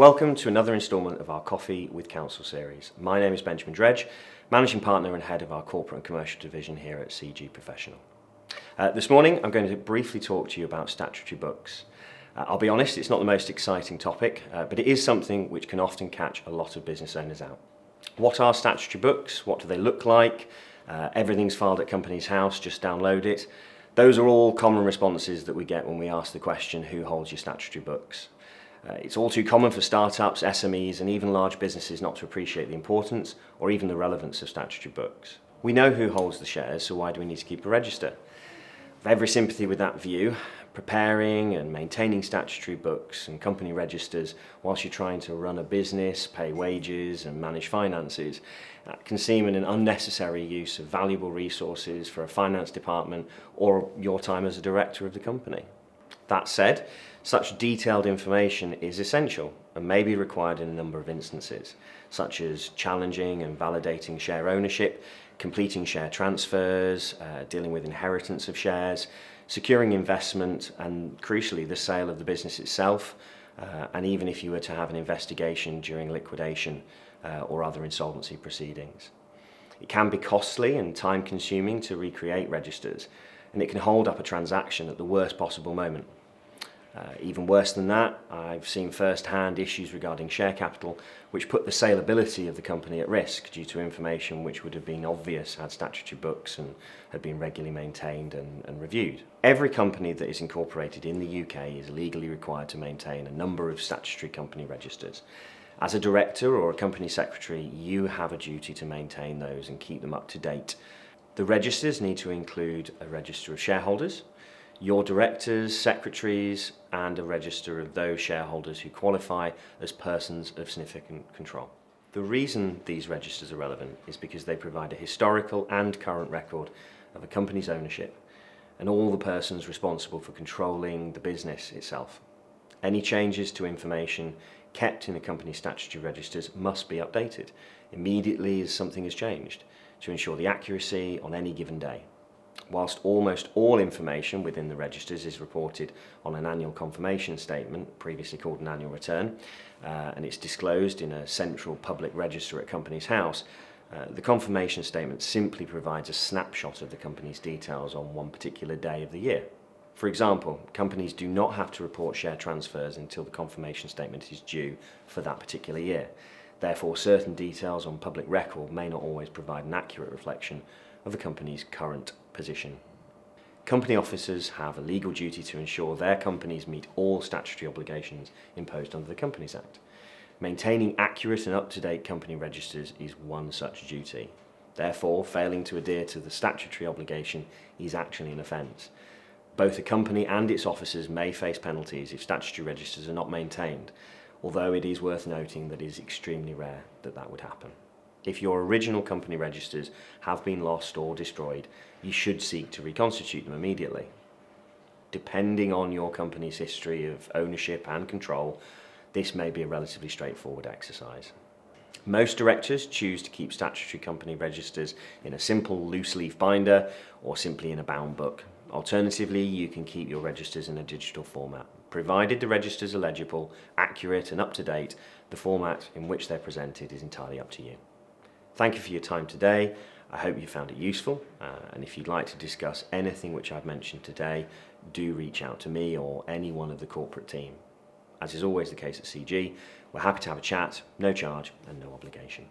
Welcome to another instalment of our Coffee with Counsel series. My name is Benjamin Dredge, Managing Partner and Head of our Corporate and Commercial Division here at CG Professional. This morning I'm going to briefly talk to you about statutory books. I'll be honest, it's not the most exciting topic, but it is something which can often catch a lot of business owners out. What are statutory books? What do they look like? Everything's filed at Companies House, just download it. Those are all common responses that we get when we ask the question, who holds your statutory books? It's all too common for startups, SMEs and even large businesses not to appreciate the importance or even the relevance of statutory books. We know who holds the shares, so why do we need to keep a register? I've every sympathy with that view. Preparing and maintaining statutory books and company registers whilst you're trying to run a business, pay wages and manage finances can seem an unnecessary use of valuable resources for a finance department or your time as a director of the company. That said, such detailed information is essential and may be required in a number of instances, such as challenging and validating share ownership, completing share transfers, dealing with inheritance of shares, securing investment and, crucially, the sale of the business itself, and even if you were to have an investigation during liquidation or other insolvency proceedings. It can be costly and time-consuming to recreate registers, and it can hold up a transaction at the worst possible moment. Even worse than that, I've seen first-hand issues regarding share capital which put the saleability of the company at risk due to information which would have been obvious had statutory books and had been regularly maintained and reviewed. Every company that is incorporated in the UK is legally required to maintain a number of statutory company registers. As a director or a company secretary, you have a duty to maintain those and keep them up to date. The registers need to include a register of shareholders, your directors, secretaries, and a register of those shareholders who qualify as persons of significant control. The reason these registers are relevant is because they provide a historical and current record of a company's ownership and all the persons responsible for controlling the business itself. Any changes to information kept in a company's statutory registers must be updated immediately as something has changed to ensure the accuracy on any given day. Whilst almost all information within the registers is reported on an annual confirmation statement, previously called an annual return, and it's disclosed in a central public register at Companies House, the confirmation statement simply provides a snapshot of the company's details on one particular day of the year. For example, companies do not have to report share transfers until the confirmation statement is due for that particular year. Therefore, certain details on public record may not always provide an accurate reflection of a company's current position. Company officers have a legal duty to ensure their companies meet all statutory obligations imposed under the Companies Act. Maintaining accurate and up-to-date company registers is one such duty. Therefore, failing to adhere to the statutory obligation is actually an offence. Both a company and its officers may face penalties if statutory registers are not maintained, although it is worth noting that it is extremely rare that that would happen. If your original company registers have been lost or destroyed, you should seek to reconstitute them immediately. Depending on your company's history of ownership and control, this may be a relatively straightforward exercise. Most directors choose to keep statutory company registers in a simple loose-leaf binder or simply in a bound book. Alternatively, you can keep your registers in a digital format. Provided the registers are legible, accurate and up-to-date, the format in which they're presented is entirely up to you. Thank you for your time today. I hope you found it useful, and if you'd like to discuss anything which I've mentioned today, do reach out to me or any one of the corporate team. As is always the case at CG, we're happy to have a chat, no charge and no obligation.